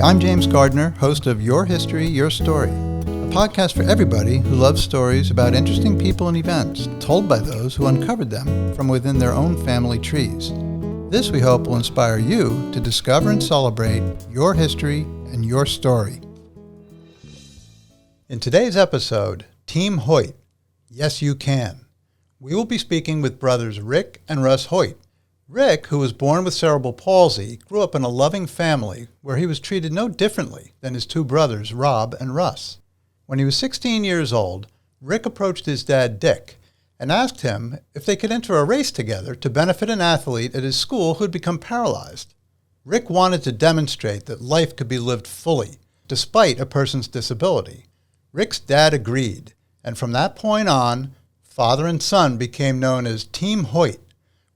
I'm James Gardner, host of Your History, Your Story, a podcast for everybody who loves stories about interesting people and events told by those who uncovered them from within their own family trees. This, we hope, will inspire you to discover and celebrate your history and your story. In today's episode, Team Hoyt, Yes You Can. We will be speaking with brothers Rick and Russ Hoyt. Rick, who was born with cerebral palsy, grew up in a loving family where he was treated no differently than his two brothers, Rob and Russ. When he was 16 years old, Rick approached his dad, Dick, and asked him if they could enter a race together to benefit an athlete at his school who had become paralyzed. Rick wanted to demonstrate that life could be lived fully, despite a person's disability. Rick's dad agreed, and from that point on, father and son became known as Team Hoyt,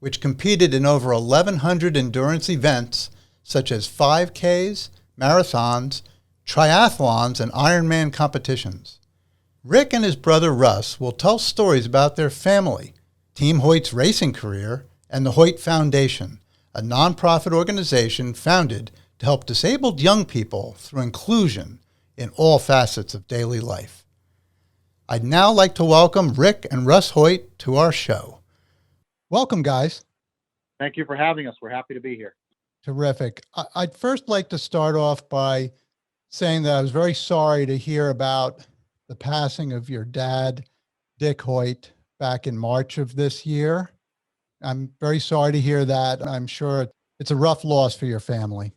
which competed in over 1,100 endurance events such as 5Ks, marathons, triathlons, and Ironman competitions. Rick and his brother Russ will tell stories about their family, Team Hoyt's racing career, and the Hoyt Foundation, a nonprofit organization founded to help disabled young people through inclusion in all facets of daily life. I'd now like to welcome Rick and Russ Hoyt to our show. Welcome, guys. Thank you for having us. We're happy to be here. Terrific. I'd first like to start off by saying that I was very sorry to hear about the passing of your dad, Dick Hoyt, back in March of this year. I'm very sorry to hear that. I'm sure it's a rough loss for your family.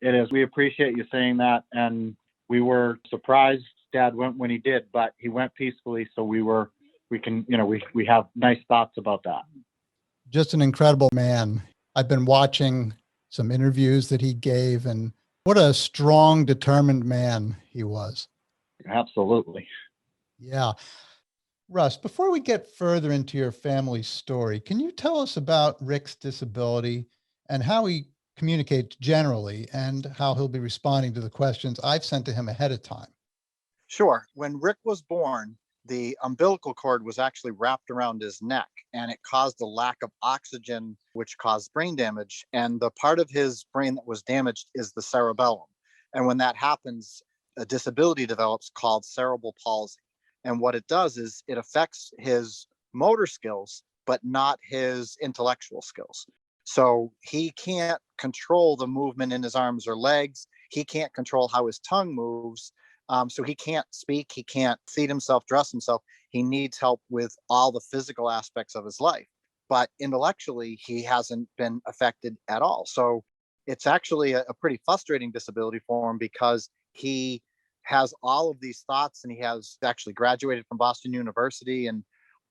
It is. We appreciate you saying that. And we were surprised Dad went when he did, but he went peacefully. So we have nice thoughts about that. Just an incredible man. I've been watching some interviews that he gave, and what a strong, determined man he was. Absolutely. Yeah. Russ, before we get further into your family story, can you tell us about Rick's disability and how he communicates generally and how he'll be responding to the questions I've sent to him ahead of time? Sure. When Rick was born, the umbilical cord was actually wrapped around his neck, and it caused a lack of oxygen, which caused brain damage. And the part of his brain that was damaged is the cerebellum. And when that happens, a disability develops called cerebral palsy. And what it does is it affects his motor skills, but not his intellectual skills. So he can't control the movement in his arms or legs. He can't control how his tongue moves. So he can't speak, he can't feed himself, dress himself. He needs help with all the physical aspects of his life. But intellectually, he hasn't been affected at all. So it's actually a pretty frustrating disability for him because he has all of these thoughts, and he has actually graduated from Boston University and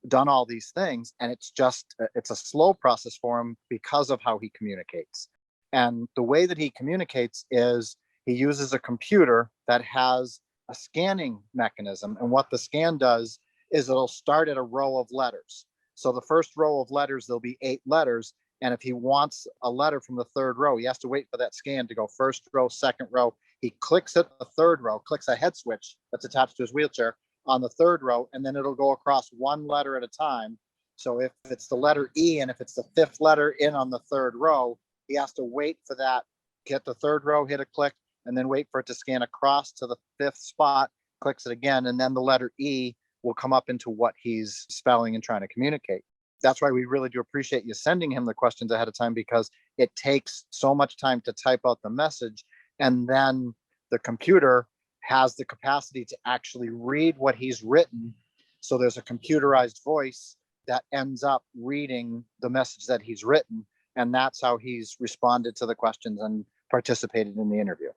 done all these things. And it's a slow process for him because of how he communicates. And the way that he communicates is he uses a computer that has a scanning mechanism. And what the scan does is it'll start at a row of letters. So the first row of letters, there'll be 8 letters. And if he wants a letter from the third row, he has to wait for that scan to go first row, second row. He clicks at the third row, clicks a head switch that's attached to his wheelchair on the third row, and then it'll go across one letter at a time. So if it's the letter E, and if it's the 5th letter in on the third row, he has to wait for that, get the third row, hit a click, and then wait for it to scan across to the 5th spot, clicks it again, and then the letter E will come up into what he's spelling and trying to communicate. That's why we really do appreciate you sending him the questions ahead of time, because it takes so much time to type out the message, and then the computer has the capacity to actually read what he's written. So there's a computerized voice that ends up reading the message that he's written, and that's how he's responded to the questions and participated in the interview.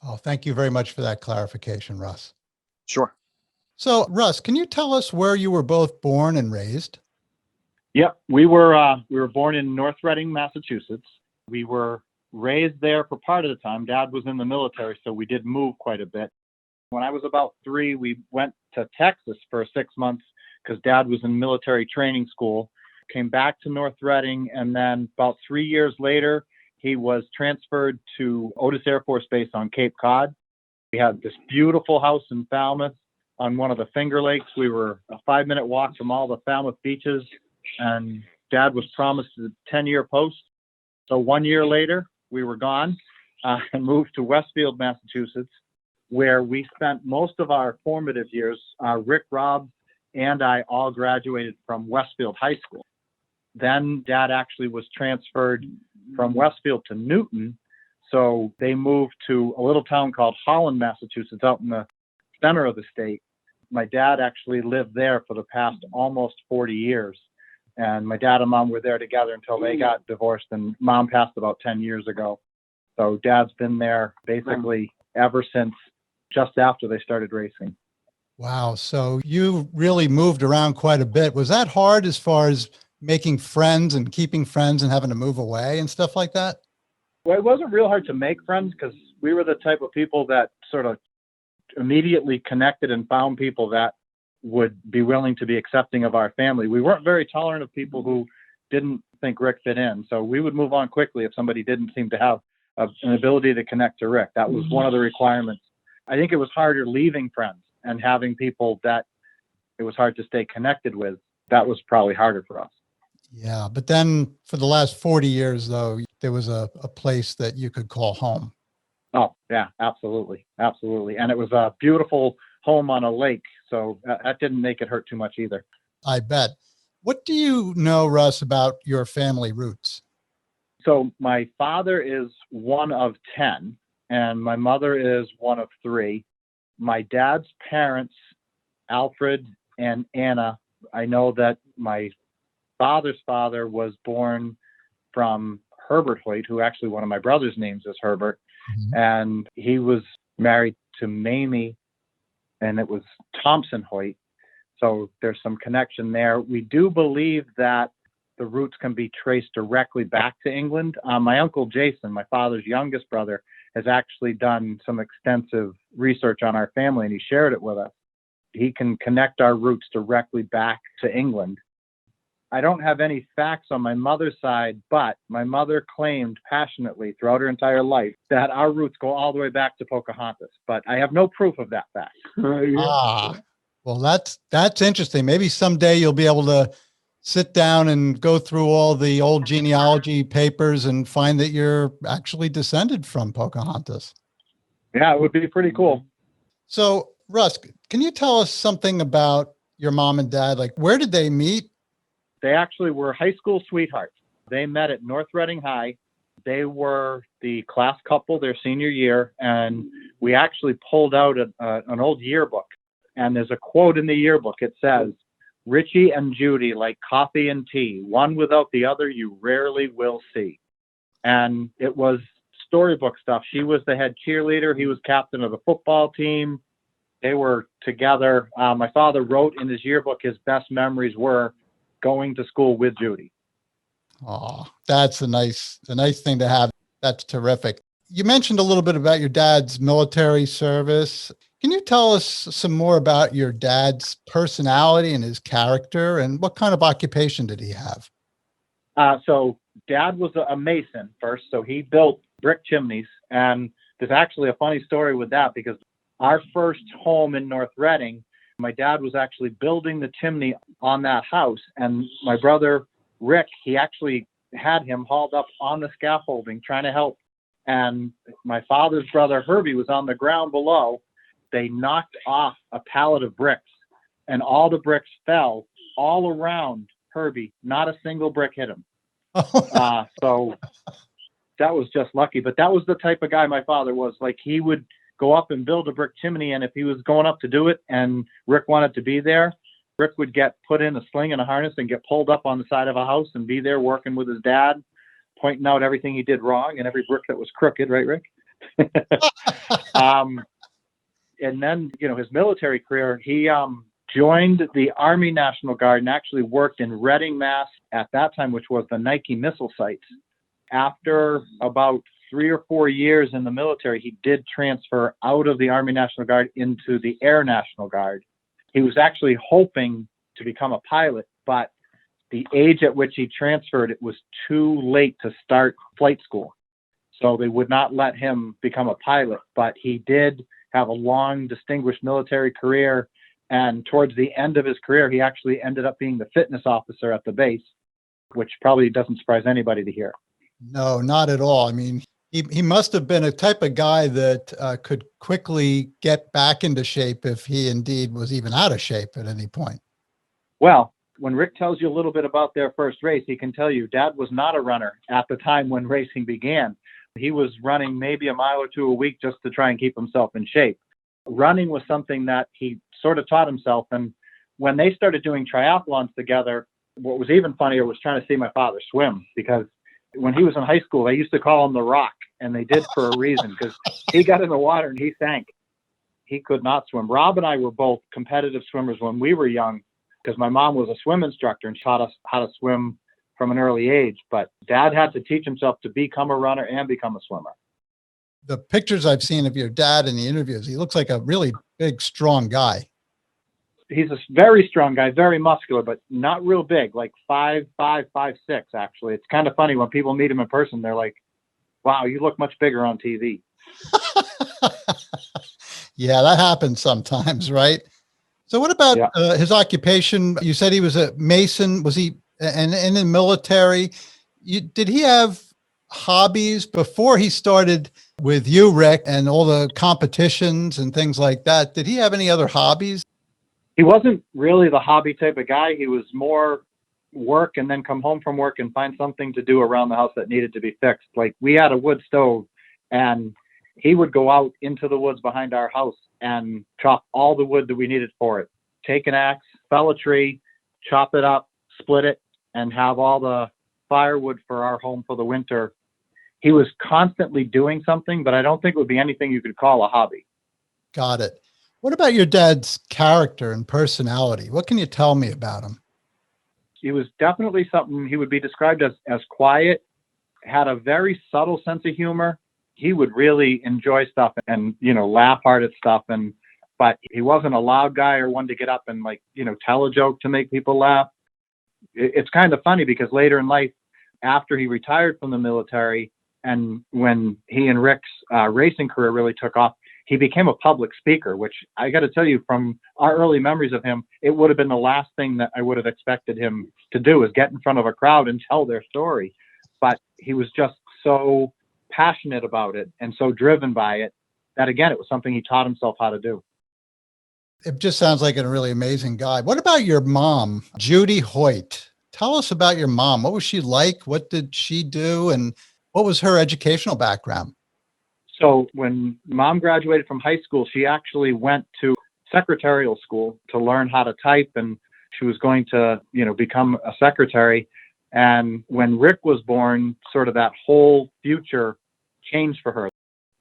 Oh, thank you very much for that clarification, Russ. Sure. So, Russ, can you tell us where you were both born and raised? Yep. We were born in North Reading, Massachusetts. We were raised there for part of the time. Dad was in the military, so we did move quite a bit. When I was about 3, we went to Texas for 6 months because Dad was in military training school, came back to North Reading, and then about 3 years later, he was transferred to Otis Air Force Base on Cape Cod. We had this beautiful house in Falmouth on one of the Finger Lakes. We were a 5-minute walk from all the Falmouth beaches, and Dad was promised a 10-year post. So 1 year later, we were gone. and moved to Westfield, Massachusetts, where we spent most of our formative years. Rick, Rob, and I all graduated from Westfield High School. Then Dad actually was transferred from Westfield to Newton. So they moved to a little town called Holland, Massachusetts, out in the center of the state. My dad actually lived there for the past almost 40 years. And my dad and mom were there together until they got divorced, and mom passed about 10 years ago. So dad's been there basically ever since just after they started racing. Wow. So you really moved around quite a bit. Was that hard as far as making friends and keeping friends and having to move away and stuff like that? Well, it wasn't real hard to make friends because we were the type of people that sort of immediately connected and found people that would be willing to be accepting of our family. We weren't very tolerant of people who didn't think Rick fit in. So we would move on quickly if somebody didn't seem to have an ability to connect to Rick. That was one of the requirements. I think it was harder leaving friends and having people that it was hard to stay connected with. That was probably harder for us. Yeah. But then for the last 40 years, though, there was a place that you could call home. Oh, yeah, absolutely. Absolutely. And it was a beautiful home on a lake. So that didn't make it hurt too much either. I bet. What do you know, Russ, about your family roots? So my father is one of 10 and my mother is one of 3. My dad's parents, Alfred and Anna, I know that my father's father was born from Herbert Hoyt, who actually one of my brother's names is Herbert. Mm-hmm. And he was married to Mamie, and it was Thompson Hoyt. So there's some connection there. We do believe that the roots can be traced directly back to England. My uncle Jason, my father's youngest brother, has actually done some extensive research on our family, and he shared it with us. He can connect our roots directly back to England. I don't have any facts on my mother's side, but my mother claimed passionately throughout her entire life that our roots go all the way back to Pocahontas, but I have no proof of that fact. Well, that's interesting. Maybe someday you'll be able to sit down and go through all the old genealogy papers and find that you're actually descended from Pocahontas. Yeah, it would be pretty cool. So, Russ, can you tell us something about your mom and dad? Like, where did they meet? They actually were high school sweethearts. They met at North Reading High. They were the class couple their senior year, and we actually pulled out an old yearbook. And there's a quote in the yearbook. It says, "Richie and Judy like coffee and tea. One without the other you rarely will see." And it was storybook stuff. She was the head cheerleader. He was captain of the football team. They were together. My father wrote in his yearbook his best memories were going to school with Judy. Oh, that's a nice thing to have. That's terrific. You mentioned a little bit about your dad's military service. Can you tell us some more about your dad's personality and his character, and what kind of occupation did he have? So Dad was a mason first, so he built brick chimneys. And there's actually a funny story with that, because our first home in North Reading, my dad was actually building the chimney on that house. And my brother, Rick, he actually had him hauled up on the scaffolding trying to help. And my father's brother, Herbie, was on the ground below. They knocked off a pallet of bricks, and all the bricks fell all around Herbie. Not a single brick hit him. So that was just lucky. But that was the type of guy my father was. Like, he would go up and build a brick chimney, and if he was going up to do it and Rick wanted to be there, Rick would get put in a sling and a harness and get pulled up on the side of a house and be there working with his dad, pointing out everything he did wrong and every brick that was crooked, right, Rick? And then, his military career, he joined the Army National Guard and actually worked in Reading, Mass. At that time, which was the Nike missile sites. After about 3 or 4 years in the military, he did transfer out of the Army National Guard into the Air National Guard. He was actually hoping to become a pilot, but the age at which he transferred, it was too late to start flight school. So they would not let him become a pilot, but he did have a long, distinguished military career. And towards the end of his career, he actually ended up being the fitness officer at the base, which probably doesn't surprise anybody to hear. No, not at all. I mean, He must have been a type of guy that could quickly get back into shape if he indeed was even out of shape at any point. Well, when Rick tells you a little bit about their first race, he can tell you Dad was not a runner at the time when racing began. He was running maybe a mile or two a week just to try and keep himself in shape. Running was something that he sort of taught himself. And when they started doing triathlons together, what was even funnier was trying to see my father swim, because when he was in high school, they used to call him the Rock, and they did for a reason, because he got in the water and he sank. He could not swim. Rob and I were both competitive swimmers when we were young, because my mom was a swim instructor and taught us how to swim from an early age. But Dad had to teach himself to become a runner and become a swimmer. The pictures I've seen of your dad in the interviews, he looks like a really big, strong guy. He's a very strong guy, very muscular, but not real big, like 5'5", 5'6", actually. It's kind of funny when people meet him in person, they're like, wow, you look much bigger on TV. Yeah, that happens sometimes, right? So what about his occupation? You said he was a Mason. Was he and in the military? Did he have hobbies before he started with you, Rick, and all the competitions and things like that? Did he have any other hobbies? He wasn't really the hobby type of guy. He was more work and then come home from work and find something to do around the house that needed to be fixed. Like, we had a wood stove, and he would go out into the woods behind our house and chop all the wood that we needed for it. Take an axe, fell a tree, chop it up, split it, and have all the firewood for our home for the winter. He was constantly doing something, but I don't think it would be anything you could call a hobby. Got it. What about your dad's character and personality? What can you tell me about him? He was definitely something he would be described as quiet, had a very subtle sense of humor. He would really enjoy stuff and, laugh hard at stuff. But he wasn't a loud guy or one to get up and tell a joke to make people laugh. It's kind of funny because later in life, after he retired from the military and when he and Rick's racing career really took off, he became a public speaker, which I got to tell you, from our early memories of him, it would have been the last thing that I would have expected him to do, is get in front of a crowd and tell their story. But he was just so passionate about it and so driven by it that, again, it was something he taught himself how to do. It just sounds like a really amazing guy. What about your mom, Judy Hoyt? Tell us about your mom. What was she like? What did she do? And what was her educational background? So when Mom graduated from high school, she actually went to secretarial school to learn how to type, and she was going to, become a secretary. And when Rick was born, sort of that whole future changed for her.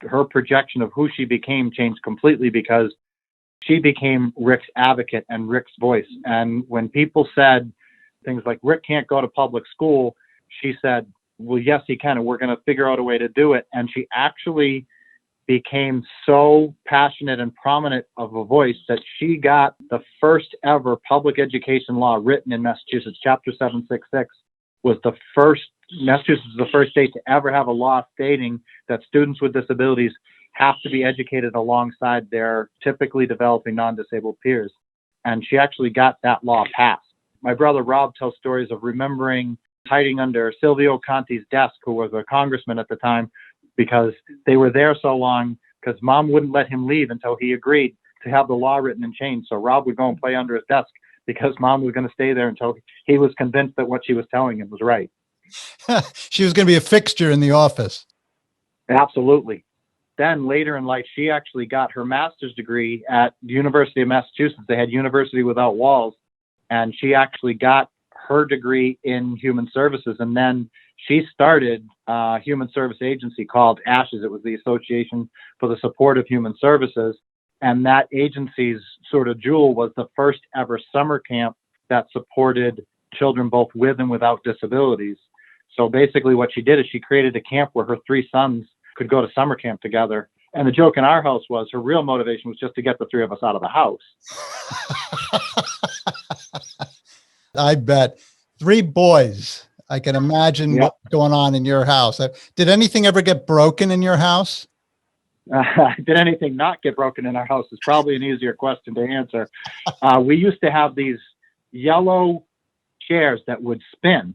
Her projection of who she became changed completely, because she became Rick's advocate and Rick's voice. And when people said things like, Rick can't go to public school, she said, well, yes, he can, and we're going to figure out a way to do it. And she actually became so passionate and prominent of a voice that she got the first ever public education law written in Massachusetts. Chapter 766 was the first. Massachusetts is the first state to ever have a law stating that students with disabilities have to be educated alongside their typically developing non-disabled peers. And she actually got that law passed. My brother Rob tells stories of remembering hiding under Silvio Conti's desk, who was a congressman at the time, because they were there so long, because Mom wouldn't let him leave until he agreed to have the law written and changed. So Rob would go and play under his desk because Mom was going to stay there until he was convinced that what she was telling him was right. She was going to be a fixture in the office. Absolutely. Then later in life, she actually got her master's degree at the University of Massachusetts. They had University Without Walls, and she actually got her degree in human services. And then she started a human service agency called ASHES. It was the Association for the Support of Human Services. And that agency's sort of jewel was the first ever summer camp that supported children both with and without disabilities. So basically what she did is she created a camp where her three sons could go to summer camp together. And the joke in our house was her real motivation was just to get the three of us out of the house. I bet. 3 boys. I can imagine what's going on in your house. Did anything ever get broken in your house? Did anything not get broken in our house is probably an easier question to answer. We used to have these yellow chairs that would spin,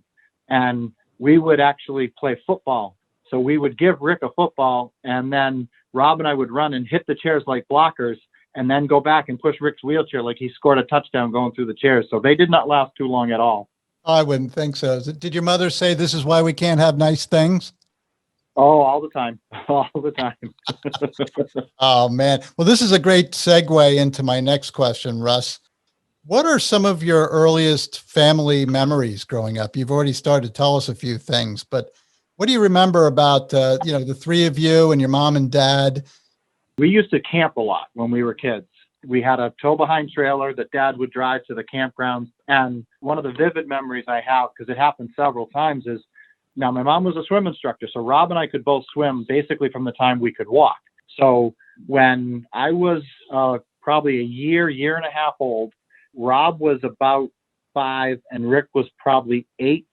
and we would actually play football So we would give Rick a football, and then Rob and I would run and hit the chairs like blockers, and then go back and push Rick's wheelchair like he scored a touchdown going through the chairs. So they did not last too long at all. I wouldn't think so. Did your mother say this is why we can't have nice things? Oh, all the time. All the time. Oh, man. Well, this is a great segue into my next question, Russ. What are some of your earliest family memories growing up? You've already started to tell us a few things, but what do you remember about, the three of you and your mom and dad? We used to camp a lot when we were kids. We had a tow-behind trailer that Dad would drive to the campgrounds. And one of the vivid memories I have, because it happened several times, is now my mom was a swim instructor, so Rob and I could both swim basically from the time we could walk. So when I was probably a year and a half old, Rob was about 5 and Rick was probably 8.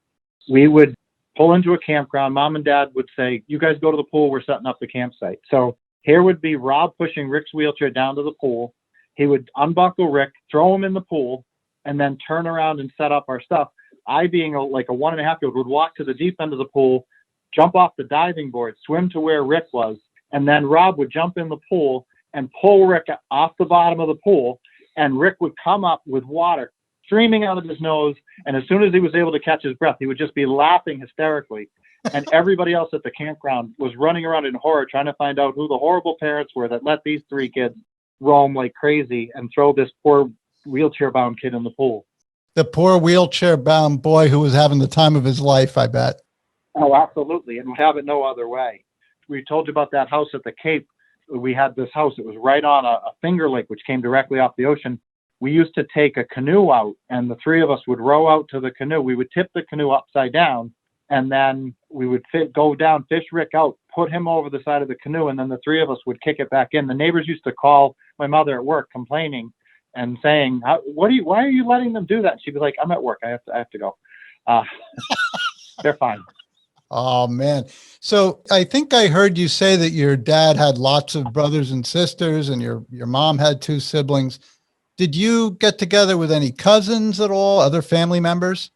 We would pull into a campground. Mom and Dad would say, "You guys go to the pool. We're setting up the campsite." So here would be Rob pushing Rick's wheelchair down to the pool. He would unbuckle Rick, throw him in the pool, and then turn around and set up our stuff. I, being like a 1.5-year-old, would walk to the deep end of the pool, jump off the diving board, swim to where Rick was, and then Rob would jump in the pool and pull Rick off the bottom of the pool, and Rick would come up with water streaming out of his nose, and as soon as he was able to catch his breath, he would just be laughing hysterically. And everybody else at the campground was running around in horror trying to find out who the horrible parents were that let these 3 kids roam like crazy and throw this poor wheelchair-bound kid in the pool. The poor wheelchair-bound boy who was having the time of his life, I bet. Oh, absolutely, and would have it no other way. We told you about that house at the Cape. We had this house. It was right on a Finger Lake, which came directly off the ocean. We used to take a canoe out, and the 3 of us would row out to the canoe. We would tip the canoe upside down, and then we would go down, fish Rick out, put him over the side of the canoe, and then the 3 of us would kick it back in. The neighbors used to call my mother at work complaining and saying, why are you letting them do that? She'd be like, "I'm at work. I have to go." They're fine. Oh, man. So I think I heard you say that your dad had lots of brothers and sisters and your mom had 2 siblings. Did you get together with any cousins at all, other family members?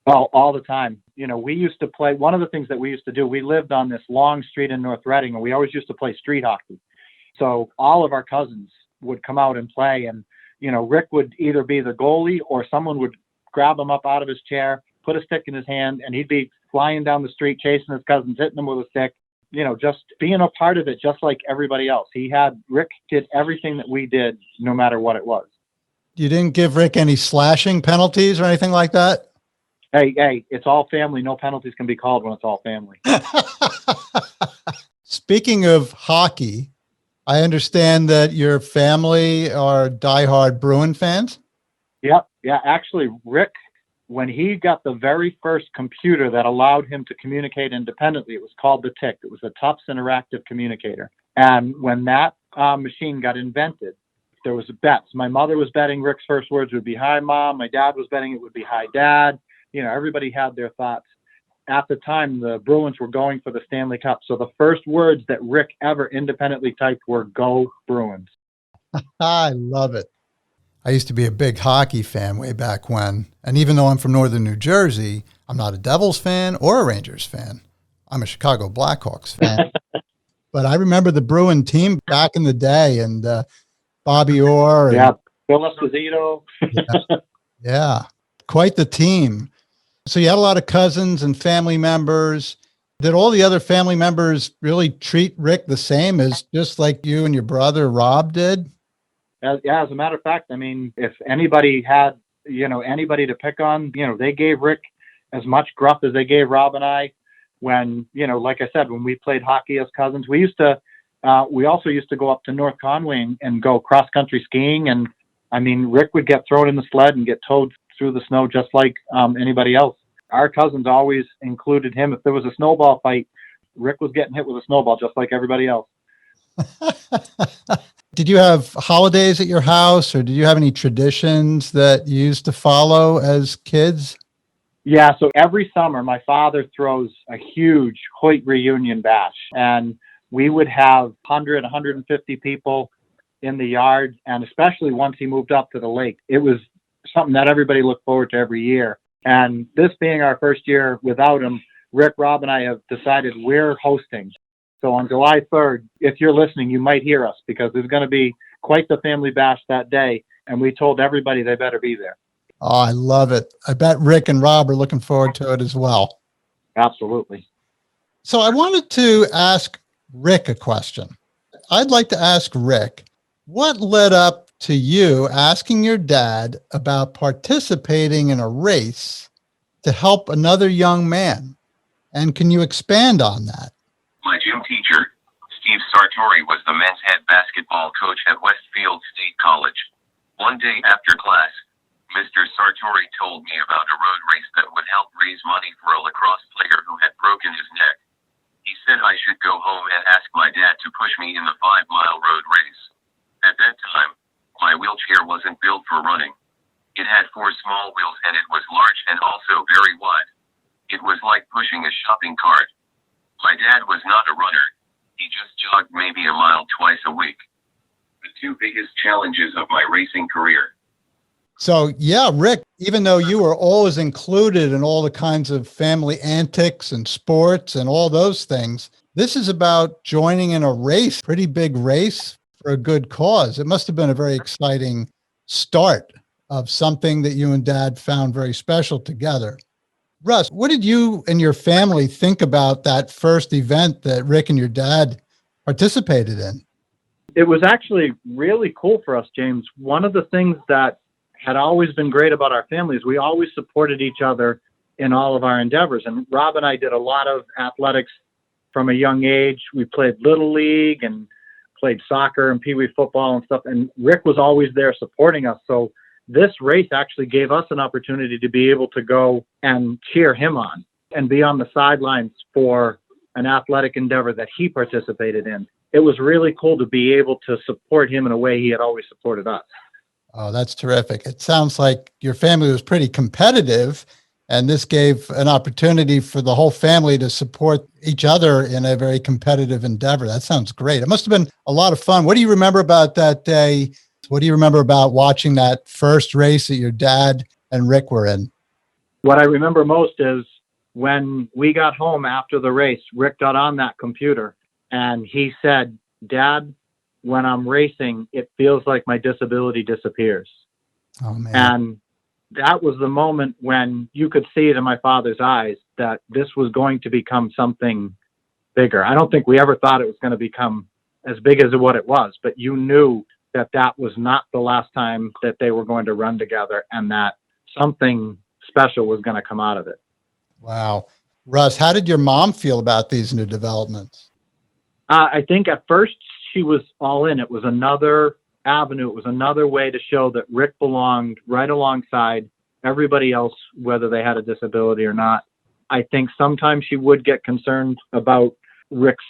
Oh, all the time. We used to play. One of the things that we used to do, we lived on this long street in North Reading, and we always used to play street hockey. So all of our cousins would come out and play, and Rick would either be the goalie or someone would grab him up out of his chair, put a stick in his hand, and he'd be flying down the street, chasing his cousins, hitting them with a stick, just being a part of it, just like everybody else. Rick did everything that we did, no matter what it was. You didn't give Rick any slashing penalties or anything like that? Hey, it's all family. No penalties can be called when it's all family. Speaking of hockey, I understand that your family are diehard Bruin fans. Yep. Yeah. Actually, Rick, when he got the very first computer that allowed him to communicate independently, it was called the TIC. It was the Tufts Interactive Communicator. And when that machine got invented, there was bets. My mother was betting Rick's first words would be "Hi, Mom." My dad was betting it would be "Hi, Dad." Everybody had their thoughts. At the time, the Bruins were going for the Stanley Cup. So the first words that Rick ever independently typed were "Go Bruins." I love it. I used to be a big hockey fan way back when. And even though I'm from northern New Jersey, I'm not a Devils fan or a Rangers fan. I'm a Chicago Blackhawks fan. But I remember the Bruin team back in the day, and Bobby Orr. Yeah, Bill Esposito. Yeah, quite the team. So you had a lot of cousins and family members. Did all the other family members really treat Rick the same as just like you and your brother Rob did? Yeah, as a matter of fact, if anybody had, anybody to pick on, they gave Rick as much gruff as they gave Rob and I. When, like I said, when we played hockey as cousins, we also used to go up to North Conway and go cross-country skiing. And, Rick would get thrown in the sled and get towed through the snow just like anybody else. Our cousins always included him. If there was a snowball fight, Rick was getting hit with a snowball just like everybody else. Did you have holidays at your house, or did you have any traditions that you used to follow as kids? Yeah, so every summer, my father throws a huge Hoyt reunion bash, and we would have 100, 150 people in the yard, and especially once he moved up to the lake, it was something that everybody looked forward to every year. And this being our first year without him, Rick, Rob, and I have decided we're hosting. So on July 3rd, if you're listening, you might hear us because there's going to be quite the family bash that day. And we told everybody they better be there. Oh, I love it. I bet Rick and Rob are looking forward to it as well. Absolutely. So I wanted to ask Rick a question. I'd like to ask Rick, what led up to you asking your dad about participating in a race to help another young man? And can you expand on that? My gym teacher, Steve Sartori, was the men's head basketball coach at Westfield State College. One day after class, Mr. Sartori told me about a road race that would help raise money for a lacrosse player who had broken his neck. He said I should go home and ask my dad to push me in the 5-mile road race. At that time, my wheelchair wasn't built for running. It had 4 small wheels and it was large and also very wide. It was like pushing a shopping cart. My dad was not a runner. He just jogged maybe a mile twice a week. The 2 biggest challenges of my racing career. So, yeah, Rick, even though you were always included in all the kinds of family antics and sports and all those things, this is about joining in a race, pretty big race for a good cause. It must have been a very exciting start of something that you and Dad found very special together. Russ, what did you and your family think about that first event that Rick and your dad participated in? It was actually really cool for us, James. One of the things that had always been great about our family is we always supported each other in all of our endeavors. And Rob and I did a lot of athletics from a young age. We played Little League and played soccer and Pee Wee football and stuff. And Rick was always there supporting us. So this race actually gave us an opportunity to be able to go and cheer him on and be on the sidelines for an athletic endeavor that he participated in. It was really cool to be able to support him in a way he had always supported us. Oh, that's terrific. It sounds like your family was pretty competitive, and this gave an opportunity for the whole family to support each other in a very competitive endeavor. That sounds great. It must have been a lot of fun. What do you remember about that day? What do you remember about watching that first race that your dad and Rick were in? What I remember most is when we got home after the race, Rick got on that computer and he said, "Dad, when I'm racing, it feels like my disability disappears." Oh, man. And that was the moment when you could see it in my father's eyes that this was going to become something bigger. I don't think we ever thought it was going to become as big as what it was, but you knew that that was not the last time that they were going to run together and that something special was going to come out of it. Wow. Russ, how did your mom feel about these new developments? I think at first she was all in. It was another avenue. It was another way to show that Rick belonged right alongside everybody else, whether they had a disability or not. I think sometimes she would get concerned about Rick's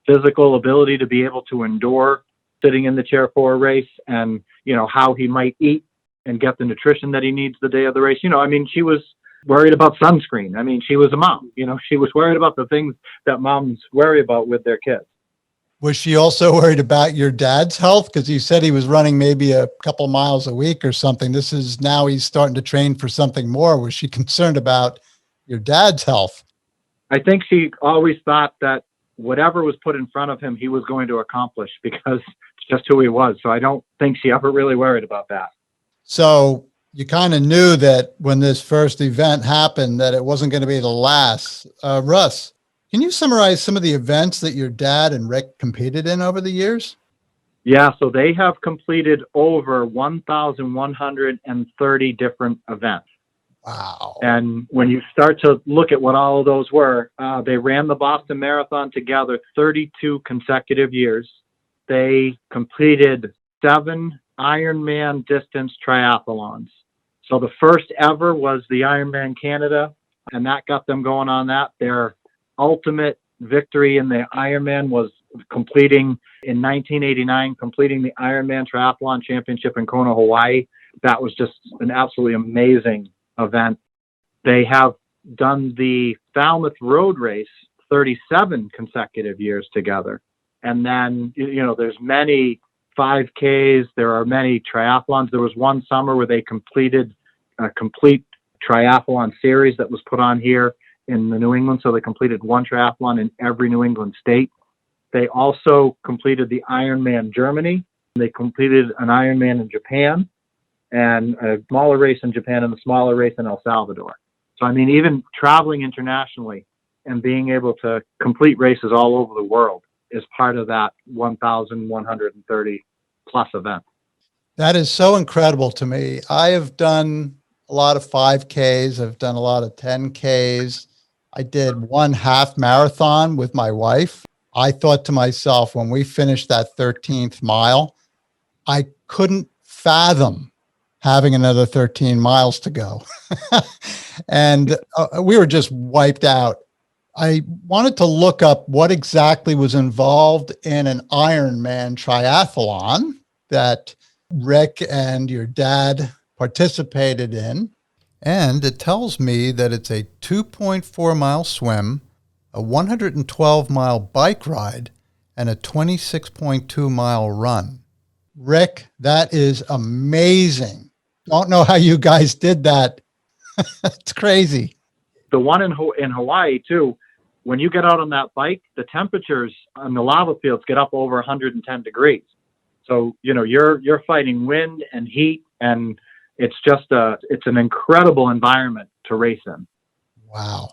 physical ability to be able to endure sitting in the chair for a race and, you know, how he might eat and get the nutrition that he needs the day of the race. You know, I mean, she was worried about sunscreen. I mean, she was a mom, you know, she was worried about the things that moms worry about with their kids. Was she also worried about your dad's health? Because you said he was running maybe a couple miles a week or something. This is now he's starting to train for something more. Was she concerned about your dad's health? I think she always thought that whatever was put in front of him, he was going to accomplish because it's just who he was. So I don't think she ever really worried about that. So you kind of knew that when this first event happened, that it wasn't going to be the last. Russ, can you summarize some of the events that your dad and Rick competed in over the years? Yeah, so they have completed over 1,130 different events. Wow. And when you start to look at what all of those were, they ran the Boston Marathon together 32 consecutive years. They completed 7 Ironman distance triathlons. So the first ever was the Ironman Canada, and that got them going on that. Their ultimate victory in the Ironman was completing in 1989, completing the Ironman Triathlon Championship in Kona, Hawaii. That was just an absolutely amazing event. They have done the Falmouth Road Race 37 consecutive years together. And then, you know, there's many 5Ks. There are many triathlons. There was one summer where they completed a complete triathlon series that was put on here in the New England. So they completed one triathlon in every New England state. They also completed the Ironman Germany. They completed an Ironman in Japan and a smaller race in Japan and a smaller race in El Salvador. So, I mean, even traveling internationally and being able to complete races all over the world is part of that 1,130 plus event. That is so incredible to me. I have done a lot of 5Ks. I've done a lot of 10Ks. I did one half marathon with my wife. I thought to myself, when we finished that 13th mile, I couldn't fathom having another 13 miles to go. And we were just wiped out. I wanted to look up what exactly was involved in an Ironman triathlon that Rick and your dad participated in. And it tells me that it's a 2.4 mile swim, a 112 mile bike ride, and a 26.2 mile run. Rick, that is amazing. Don't know how you guys did that. It's crazy. The one in Hawaii too, when you get out on that bike, the temperatures on the lava fields get up over 110 degrees. So, you know, you're fighting wind and heat, and it's just it's an incredible environment to race in. Wow.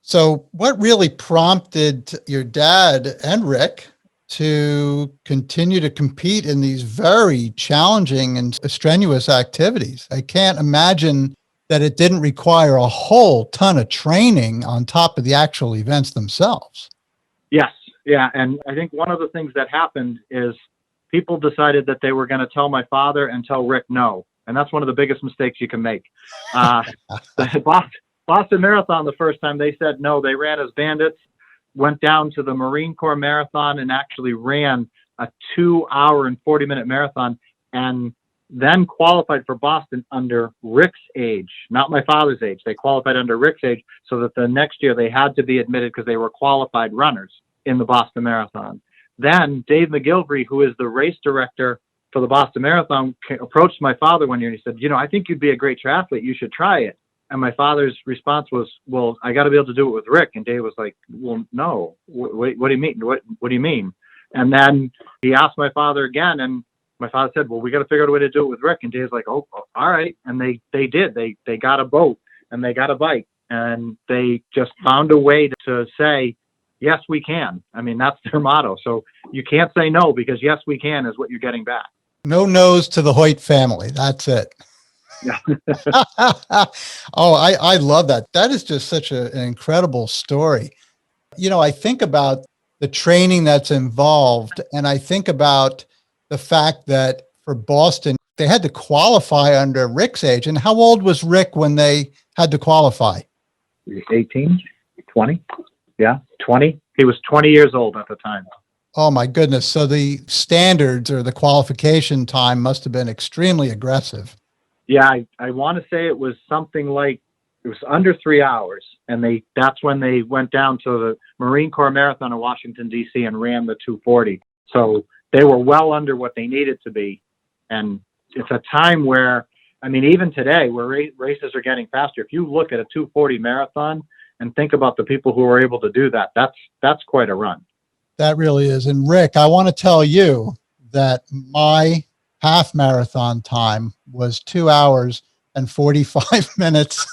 So what really prompted your dad and Rick to continue to compete in these very challenging and strenuous activities? I can't imagine that it didn't require a whole ton of training on top of the actual events themselves. Yes. Yeah. And I think one of the things that happened is people decided that they were going to tell my father and tell Rick no. And that's one of the biggest mistakes you can make. The Boston Marathon, the first time they said no, they ran as bandits, went down to the Marine Corps Marathon and actually ran a 2 hour and 40-minute marathon, and then qualified for Boston under Rick's age, not my father's age. They qualified under Rick's age so that the next year they had to be admitted because they were qualified runners in the Boston Marathon. Then Dave McGilvery, who is the race director for the Boston Marathon, approached my father one year and he said, you know, I think you'd be a great triathlete. You should try it. And my father's response was, well, I got to be able to do it with Rick. And Dave was like, well, no, what do you mean? What do you mean? And then he asked my father again, and my father said, well, we got to figure out a way to do it with Rick. And Dave's like, oh, all right. And they did. They got a boat and they got a bike, and they just found a way to say, yes, we can. I mean, that's their motto. So you can't say no, because yes, we can is what you're getting back. No no's to the Hoyt family. That's it. Yeah. Oh, I love that. That is just such an incredible story. You know, I think about the training that's involved, and I think about the fact that for Boston, they had to qualify under Rick's age. And how old was Rick when they had to qualify? 18, 20. Yeah, 20. He was 20 years old at the time. Oh, my goodness. So the standards or the qualification time must have been extremely aggressive. Yeah, I want to say it was something like, it was under 3 hours. And that's when they went down to the Marine Corps Marathon in Washington, D.C. and ran the 240. So they were well under what they needed to be. And it's a time where, I mean, even today where races are getting faster, if you look at a 240 marathon and think about the people who are able to do that, that's quite a run. That really is. And Rick, I want to tell you that my half marathon time was 2 hours and 45 minutes.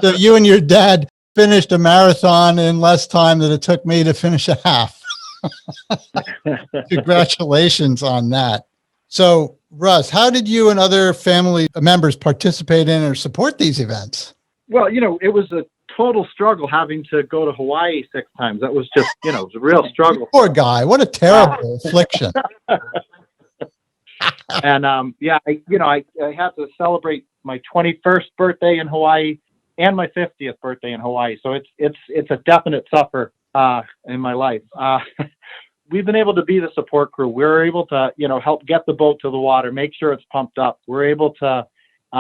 So you and your dad finished a marathon in less time than it took me to finish a half. Congratulations on that. So, Russ, how did you and other family members participate in or support these events? Well, you know, it was a total struggle having to go to Hawaii 6 times. That was just, you know, it was a real struggle. Poor guy. What a terrible affliction. And yeah, I had to celebrate my 21st birthday in Hawaii and my 50th birthday in Hawaii. So it's a definite suffer in my life. We've been able to be the support crew. We're able to, you know, help get the boat to the water, make sure it's pumped up. We're able to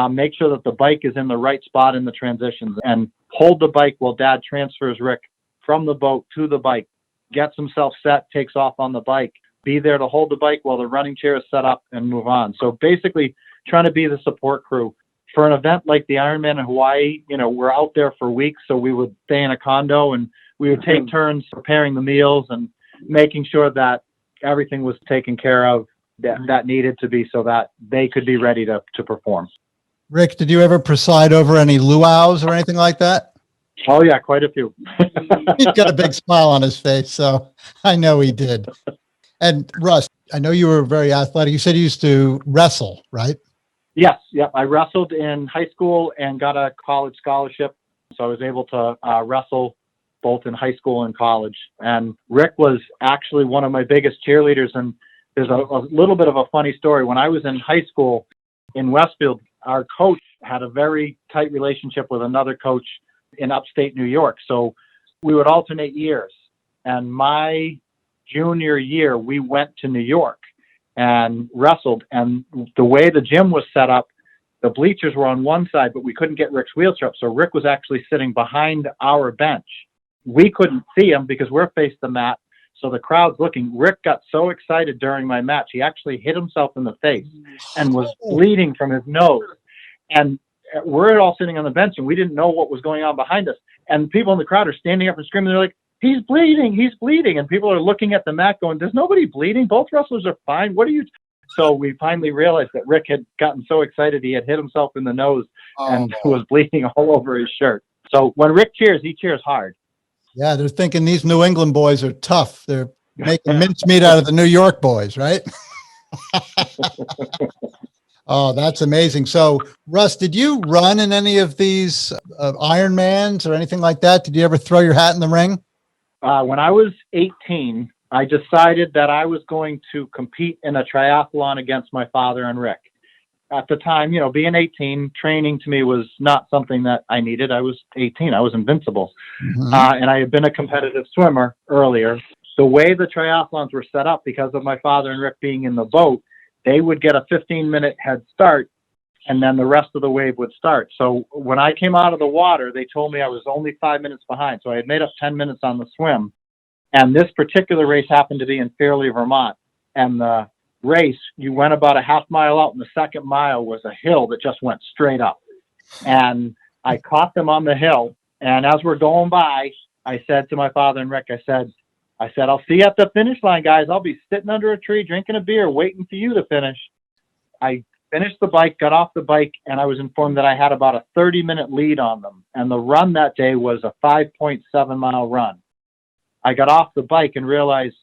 make sure that the bike is in the right spot in the transitions, and hold the bike while Dad transfers Rick from the boat to the bike, gets himself set, takes off on the bike, be there to hold the bike while the running chair is set up, and move on. So basically trying to be the support crew for an event like the Ironman in Hawaii, we're out there for weeks, so we would stay in a condo and we would take turns preparing the meals and making sure that everything was taken care of that needed to be so that they could be ready to perform. Rick, did you ever preside over any luau's or anything like that? Oh yeah, quite a few. He's got a big smile on his face, so I know he did. And Russ, I know you were very athletic. You said you used to wrestle, right? Yes. Yep. I wrestled in high school and got a college scholarship. So I was able to wrestle both in high school and college. And Rick was actually one of my biggest cheerleaders. And there's a little bit of a funny story. When I was in high school in Westfield, our coach had a very tight relationship with another coach in upstate New York. So we would alternate years. And my junior year, we went to New York and wrestled. And the way the gym was set up, the bleachers were on one side, but we couldn't get Rick's wheelchair up. So Rick was actually sitting behind our bench. We couldn't see him because we're facing the mat. So the crowd's looking. Rick got so excited during my match, he actually hit himself in the face and was bleeding from his nose. And we're all sitting on the bench and we didn't know what was going on behind us. And people in the crowd are standing up and screaming. They're like, he's bleeding, he's bleeding. And people are looking at the mat going, there's nobody bleeding. Both wrestlers are fine. What are you? So we finally realized that Rick had gotten so excited he had hit himself in the nose and was bleeding all over his shirt. So when Rick cheers, he cheers hard. Yeah, they're thinking these New England boys are tough. They're making mincemeat out of the New York boys, right? Oh, that's amazing. So, Russ, did you run in any of these Ironmans or anything like that? Did you ever throw your hat in the ring? When I was 18, I decided that I was going to compete in a triathlon against my father and Rick. At the time, being 18, training to me was not something that I needed. I was 18. I was invincible. Mm-hmm. And I had been a competitive swimmer earlier. The way the triathlons were set up, because of my father and Rick being in the boat, they would get a 15-minute head start, and then the rest of the wave would start. So when I came out of the water, they told me I was only 5 minutes behind. So I had made up 10 minutes on the swim. And this particular race happened to be in Fairleigh, Vermont. And the race, you went about a half mile out, and the second mile was a hill that just went straight up. And I caught them on the hill. And as we're going by, I said to my father and Rick, I said, I'll see you at the finish line, guys. I'll be sitting under a tree, drinking a beer, waiting for you to finish. I finished the bike, got off the bike, and I was informed that I had about a 30-minute lead on them. And the run that day was a 5.7-mile run. I got off the bike and realized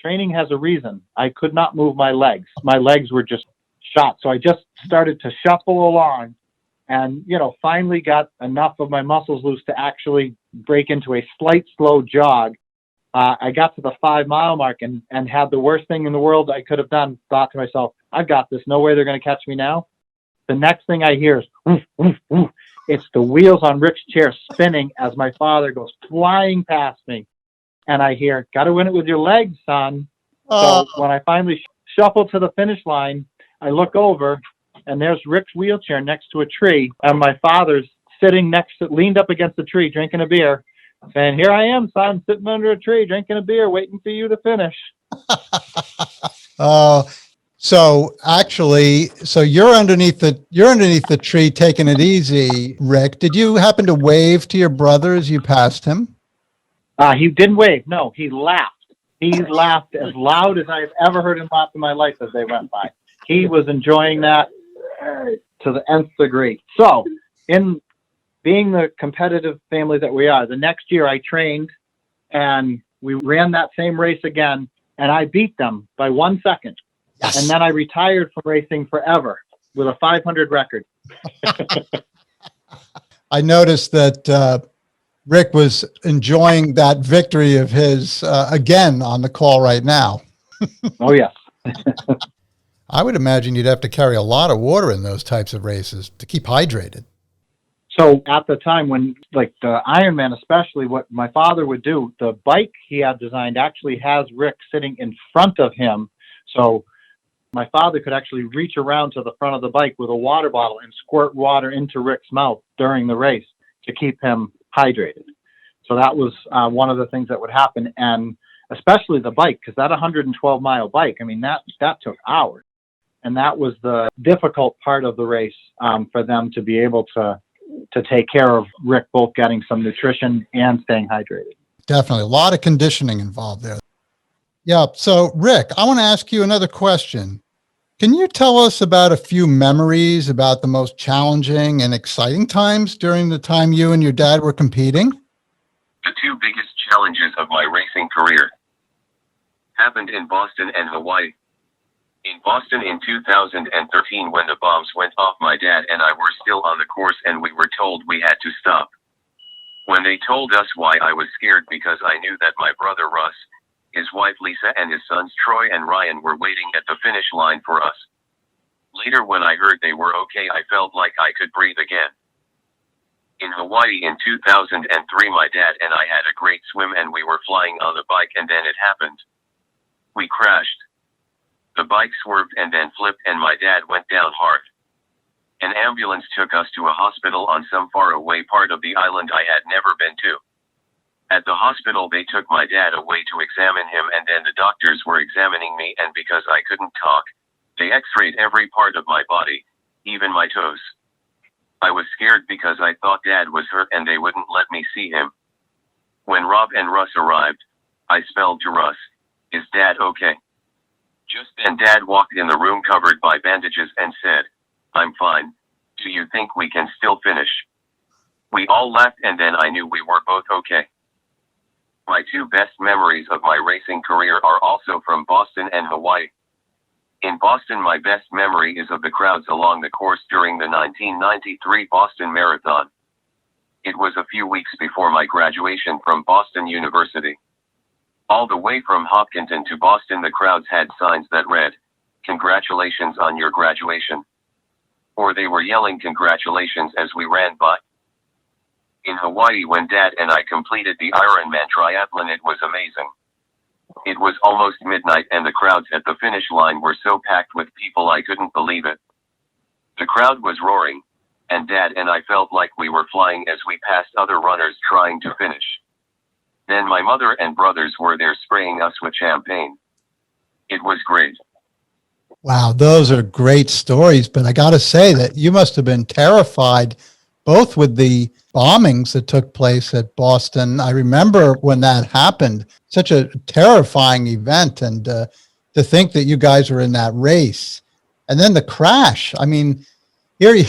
training has a reason. I could not move my legs. My legs were just shot. So I just started to shuffle along and, finally got enough of my muscles loose to actually break into a slight slow jog. I got to the 5-mile mark and had the worst thing in the world I could have done. Thought to myself, I've got this. No way they're going to catch me now. The next thing I hear is, woof, woof, woof. It's the wheels on Rick's chair spinning as my father goes flying past me. And I hear, got to win it with your legs, son. So when I finally shuffle to the finish line, I look over and there's Rick's wheelchair next to a tree. And my father's leaned up against the tree, drinking a beer. Saying, here I am, son, sitting under a tree, drinking a beer, waiting for you to finish. So you're underneath the tree, taking it easy, Rick. Did you happen to wave to your brother as you passed him? He didn't wave. No, he laughed. He laughed as loud as I've ever heard him laugh in my life as they went by. He was enjoying that to the nth degree. So, in being the competitive family that we are, the next year I trained and we ran that same race again, and I beat them by 1 second. Yes. And then I retired from racing forever with a 500 record. I noticed that Rick was enjoying that victory of his again on the call right now. Oh, yes. I would imagine you'd have to carry a lot of water in those types of races to keep hydrated. So at the time when, like the Ironman especially, what my father would do, the bike he had designed actually has Rick sitting in front of him. So my father could actually reach around to the front of the bike with a water bottle and squirt water into Rick's mouth during the race to keep him hydrated. So that was one of the things that would happen. And especially the bike, because that 112-mile bike, I mean, that took hours. And that was the difficult part of the race, for them to be able to take care of Rick, both getting some nutrition and staying hydrated. Definitely. A lot of conditioning involved there. Yeah. So, Rick, I want to ask you another question. Can you tell us about a few memories about the most challenging and exciting times during the time you and your dad were competing? The two biggest challenges of my racing career happened in Boston and Hawaii. In Boston in 2013, when the bombs went off, my dad and I were still on the course and we were told we had to stop. When they told us why, I was scared because I knew that my brother Russ, his wife Lisa, and his sons Troy and Ryan were waiting at the finish line for us. Later, when I heard they were okay, I felt like I could breathe again. In Hawaii in 2003, my dad and I had a great swim and we were flying on the bike, and then it happened. We crashed. The bike swerved and then flipped and my dad went down hard. An ambulance took us to a hospital on some faraway part of the island I had never been to. At the hospital, they took my dad away to examine him, and then the doctors were examining me, and because I couldn't talk, they x-rayed every part of my body, even my toes. I was scared because I thought Dad was hurt and they wouldn't let me see him. When Rob and Russ arrived, I spelled to Russ, "Is Dad okay?" Just then Dad walked in the room covered by bandages and said, "I'm fine. Do you think we can still finish?" We all laughed, and then I knew we were both okay. My two best memories of my racing career are also from Boston and Hawaii. In Boston, my best memory is of the crowds along the course during the 1993 Boston Marathon. It was a few weeks before my graduation from Boston University. All the way from Hopkinton to Boston, the crowds had signs that read, "Congratulations on your graduation." Or they were yelling congratulations as we ran by. In Hawaii, when Dad and I completed the Ironman triathlon, it was amazing. It was almost midnight and the crowds at the finish line were so packed with people I couldn't believe it. The crowd was roaring, and Dad and I felt like we were flying as we passed other runners trying to finish. Then my mother and brothers were there spraying us with champagne. It was great. Wow, those are great stories, but I got to say that you must have been terrified, both with the bombings that took place at Boston. I remember when that happened, such a terrifying event, and to think that you guys were in that race. And then the crash. I mean, here you,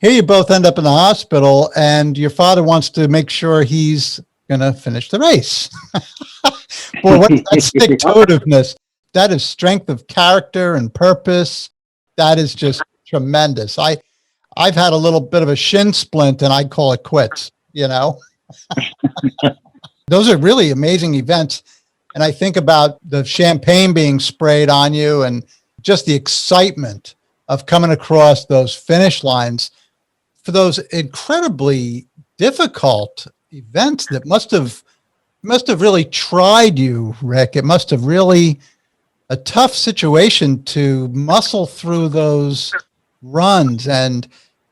here you both end up in the hospital, and your father wants to make sure he's going to finish the race. Boy, what's that stick-to-itiveness? That is strength of character and purpose. That is just tremendous. I've had a little bit of a shin splint and I'd call it quits, you know. Those are really amazing events. And I think about the champagne being sprayed on you and just the excitement of coming across those finish lines for those incredibly difficult events that must have really tried you, Rick. It must have really a tough situation to muscle through those runs and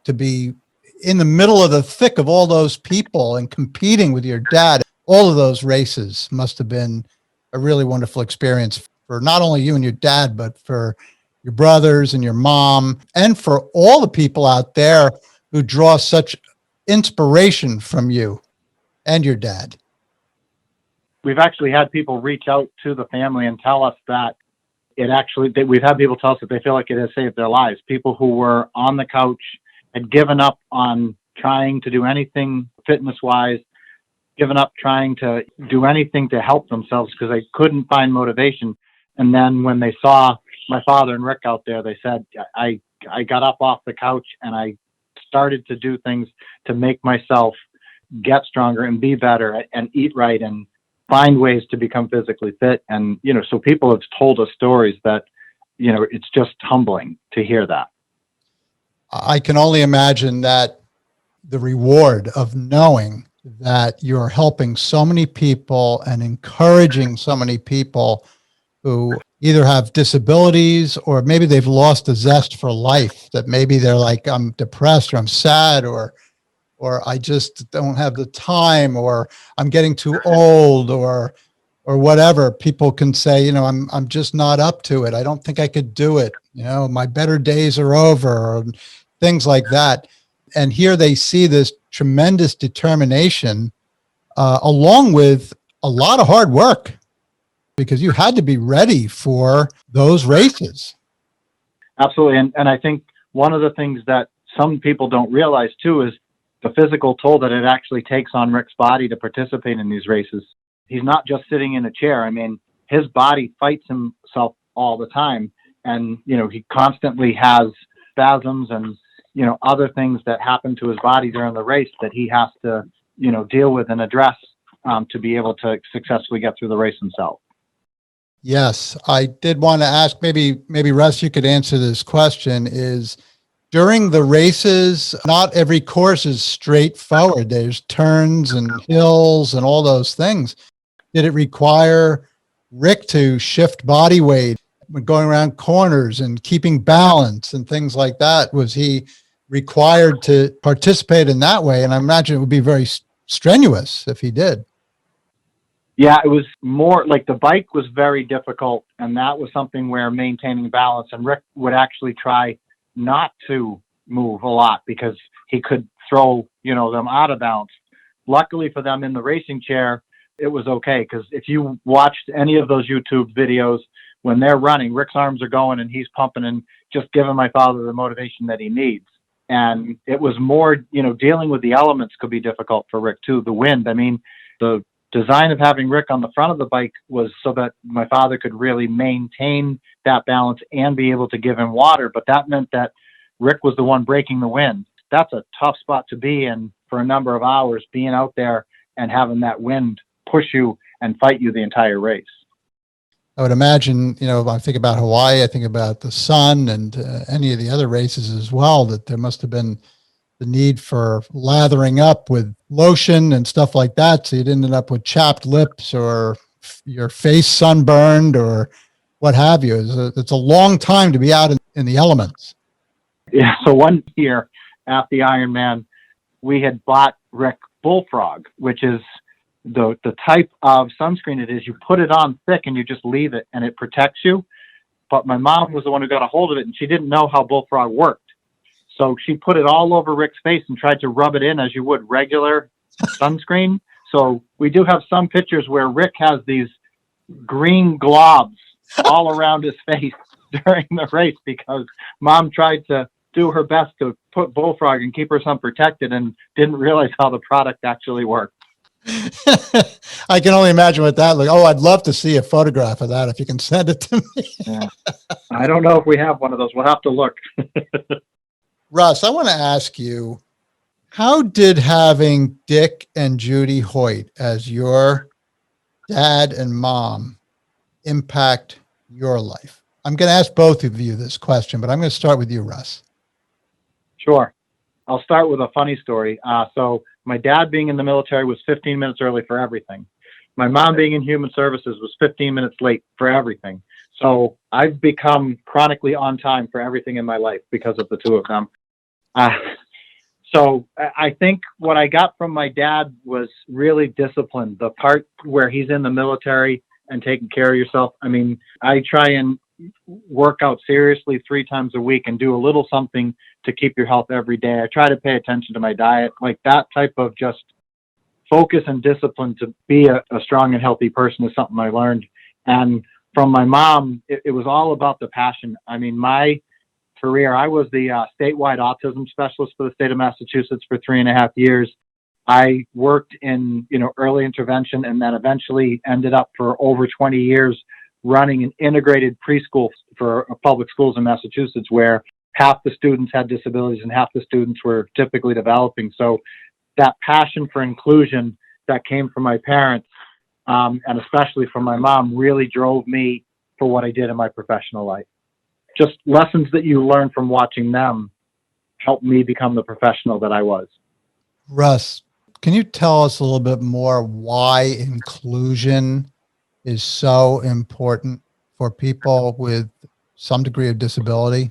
to be in the middle of the thick of all those people and competing with your dad. All of those races must have been a really wonderful experience for not only you and your dad, but for your brothers and your mom, and for all the people out there who draw such inspiration from you and your dad. We've actually had people reach out to the family and tell us that we've had people tell us that they feel like it has saved their lives. People who were on the couch, had given up on trying to do anything fitness-wise, given up trying to do anything to help themselves because they couldn't find motivation. And then when they saw my father and Rick out there, they said, I got up off the couch and I started to do things to make myself get stronger and be better and eat right and find ways to become physically fit. And, so people have told us stories that, it's just humbling to hear that. I can only imagine that the reward of knowing that you're helping so many people and encouraging so many people who either have disabilities or maybe they've lost the zest for life, that maybe they're like, I'm depressed or I'm sad or I just don't have the time or I'm getting too old or whatever. People can say, I'm just not up to it. I don't think I could do it. My better days are over, or things like that. And here they see this tremendous determination, along with a lot of hard work, because you had to be ready for those races. Absolutely. And I think one of the things that some people don't realize too is the physical toll that it actually takes on Rick's body to participate in these races. He's not just sitting in a chair. I mean, his body fights himself all the time. And, he constantly has spasms and, other things that happen to his body during the race that he has to, deal with and address to be able to successfully get through the race himself. Yes, I did want to ask, maybe Russ, you could answer this question, is during the races, not every course is straightforward. There's turns and hills and all those things. Did it require Rick to shift body weight when going around corners and keeping balance and things like that? Was he required to participate in that way? And I imagine it would be very strenuous if he did. Yeah, it was more like the bike was very difficult. And that was something where maintaining balance, and Rick would actually try not to move a lot because he could throw, them out of balance. Luckily for them in the racing chair, it was okay. Because if you watched any of those YouTube videos, when they're running, Rick's arms are going and he's pumping and just giving my father the motivation that he needs. And it was more, dealing with the elements could be difficult for Rick too. The wind, I mean, the design of having Rick on the front of the bike was so that my father could really maintain that balance and be able to give him water. But that meant that Rick was the one breaking the wind. That's a tough spot to be in for a number of hours, being out there and having that wind push you and fight you the entire race. I would imagine, I think about Hawaii, I think about the sun and any of the other races as well, that there must have been the need for lathering up with lotion and stuff like that, so you didn't end up with chapped lips or your face sunburned or what have you. It's a long time to be out in the elements. Yeah, so one year at the Ironman, we had bought Rick Bullfrog, which is the type of sunscreen it is. You put it on thick and you just leave it and it protects you. But my mom was the one who got a hold of it, and she didn't know how Bullfrog worked. So she put it all over Rick's face and tried to rub it in as you would regular sunscreen. So we do have some pictures where Rick has these green globs all around his face during the race because Mom tried to do her best to put Bullfrog and keep her son protected and didn't realize how the product actually worked. I can only imagine what that looked like. Oh, I'd love to see a photograph of that if you can send it to me. Yeah. I don't know if we have one of those. We'll have to look. Russ, I want to ask you, how did having Dick and Judy Hoyt as your dad and mom impact your life? I'm going to ask both of you this question, but I'm going to start with you, Russ. Sure. I'll start with a funny story. So my dad being in the military was 15 minutes early for everything. My mom being in human services was 15 minutes late for everything. So I've become chronically on time for everything in my life because of the two of them. So I think what I got from my dad was really discipline. The part where he's in the military and taking care of yourself. I mean, I try and work out seriously 3 times a week and do a little something to keep your health every day. I try to pay attention to my diet, like that type of just focus and discipline to be a strong and healthy person is something I learned. And from my mom, it was all about the passion. I mean, my career, I was the statewide autism specialist for the state of Massachusetts for 3.5 years. I worked in, early intervention, and then eventually ended up for over 20 years running an integrated preschool for public schools in Massachusetts, where half the students had disabilities and half the students were typically developing. So that passion for inclusion that came from my parents, and especially from my mom, really drove me for what I did in my professional life. Just lessons that you learn from watching them helped me become the professional that I was. Russ, can you tell us a little bit more why inclusion is so important for people with some degree of disability?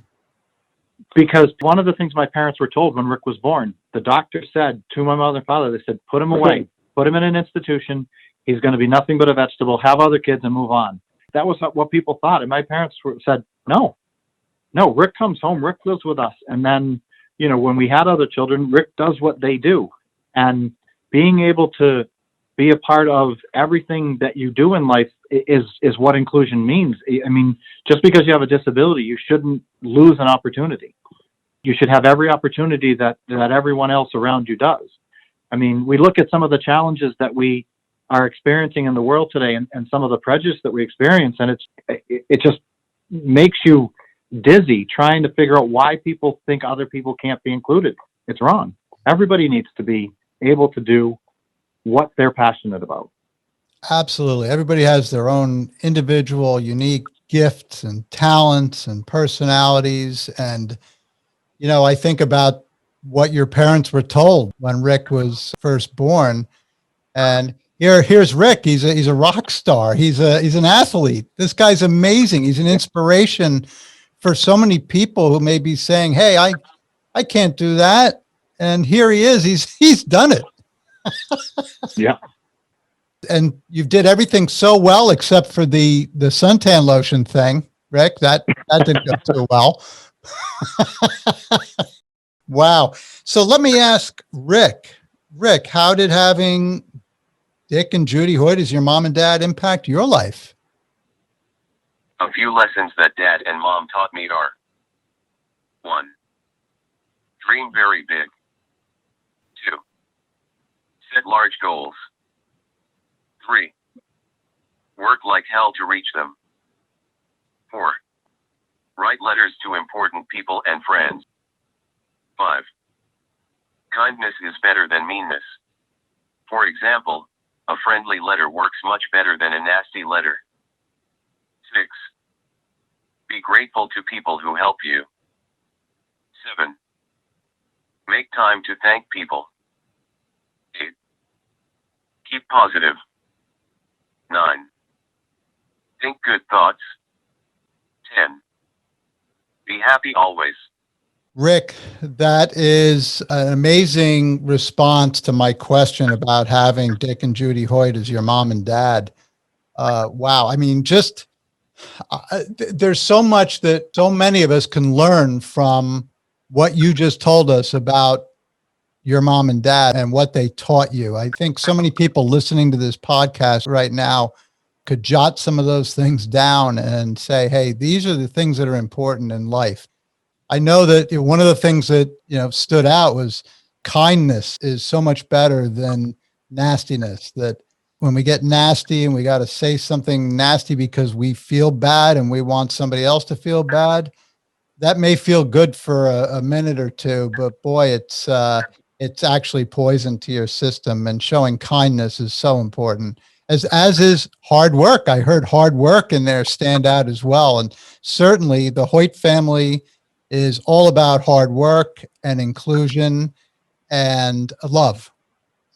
Because one of the things my parents were told when Rick was born, the doctor said to my mother and father, they said, put him away, put him in an institution. He's going to be nothing but a vegetable, have other kids and move on. That was what people thought. And my parents said, no, No, Rick comes home, Rick lives with us. And then, when we had other children, Rick does what they do. And being able to be a part of everything that you do in life is what inclusion means. I mean, just because you have a disability, you shouldn't lose an opportunity. You should have every opportunity that everyone else around you does. I mean, we look at some of the challenges that we are experiencing in the world today and some of the prejudice that we experience, and it just makes you dizzy trying to figure out why people think other people can't be included. It's wrong. Everybody needs to be able to do what they're passionate about. Absolutely. Everybody has their own individual, unique gifts and talents and personalities. And, I think about what your parents were told when Rick was first born. And here's Rick. He's a rock star. He's an athlete. This guy's amazing. He's an inspiration for so many people who may be saying, hey, I can't do that. And here he is. He's done it. Yeah. And you did everything so well except for the suntan lotion thing, Rick. That didn't go too well. Wow. So let me ask Rick, how did having Dick and Judy Hoyt as your mom and dad impact your life? A few lessons that Dad and Mom taught me are: 1. Dream very big. 2. Set large goals. 3. Work like hell to reach them. 4. Write letters to important people and friends. 5. Kindness is better than meanness. For example, a friendly letter works much better than a nasty letter. 6. Be grateful to people who help you. 7. Make time to thank people. 8. Keep positive. 9. Think good thoughts. 10. Be happy always. Rick, that is an amazing response to my question about having Dick and Judy Hoyt as your mom and dad. Wow. I mean, there's so much that so many of us can learn from what you just told us about your mom and dad and what they taught you. I think so many people listening to this podcast right now could jot some of those things down and say, hey, these are the things that are important in life. I know that one of the things that, stood out was kindness is so much better than nastiness, that when we get nasty and we got to say something nasty because we feel bad and we want somebody else to feel bad, that may feel good for a minute or two, but boy, it's actually poison to your system. And showing kindness is so important, as is hard work. I heard hard work in there stand out as well. And certainly the Hoyt family is all about hard work and inclusion and love.